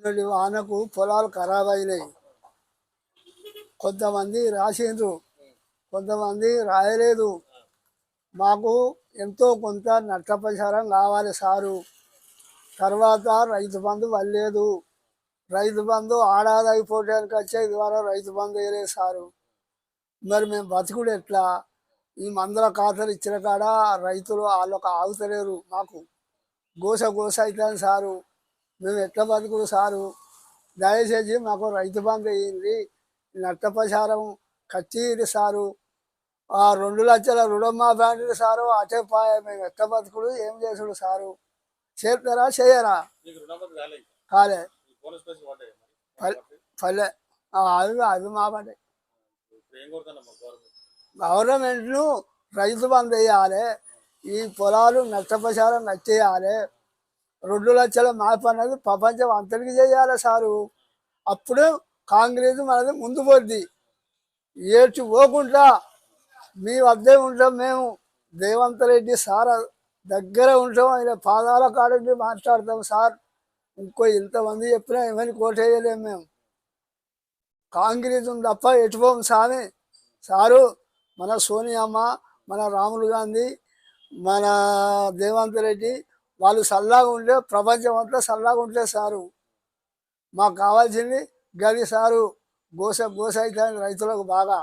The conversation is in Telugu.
మొన్నటి వానకు పొలాలు ఖరాబ్ అయినాయి. కొంతమంది రాసిండ్రు, కొంతమంది రాయలేదు. మాకు ఎంతో కొంత నష్టపరిహారం కావాలి సారు. తర్వాత రైతు బంధు వల్లేదు. రైతు బంధు ఆడాది అయిపోవడానికి వచ్చే ద్వారా రైతు బంధు వేయలేదు సారు. మరి మేము బతుకుడు ఎట్లా? ఈ మందుల ఖాతాలు ఇచ్చిన కాడ రైతులు వాళ్ళకి ఆగుతలేరు. మాకు గోస గోస అవుతుంది సారు. మేము ఎట్లా బతుకుడు సారు? దయచేసి మాకు రైతు బంధు అయ్యింది, నష్టపరిహారం కచ్చిరి సారు. ఆ 2 లక్షల రుణమాఫీ అంటే సారు అటే పాయ. మేము ఎట్లా బతుకుడు, ఏం చేసుడు సారు? చేస్తారా చేయరా? కాలే పల్లె అవి అవి మాపండి. గవర్నమెంట్ను రైతు బంధు వేయాలి, ఈ పొలాలు నష్టపరిహారం కట్టేయాలి. 2 లక్షల మాఫీ అన్నది ప్రపంచం అంతటికి చేయాలి సారు. అప్పుడు కాంగ్రెస్ మనది ముందు పోద్ది. ఏడ్చి పోకుండా మీ వద్దే ఉంటాం మేము. రేవంత్ రెడ్డి సార్ దగ్గర ఉంటాం, ఆయన పాదాల కాడికి మాట్లాడతాం సార్. ఇంతమంది చెప్పినా ఏమని కోటేయలేము మేము. కాంగ్రెస్ తప్ప ఎటుపోం సామి సారు. మన సోనియమ్మ, మన రాహుల్ గాంధీ, మన రేవంత్ రెడ్డి వాళ్ళు సల్లాగా ఉంటే ప్రపంచం అంతా సల్లాగా ఉంటే సారు. మాకు కావాల్సింది గది సారు. గోస గోస అయితే రైతులకు బాగా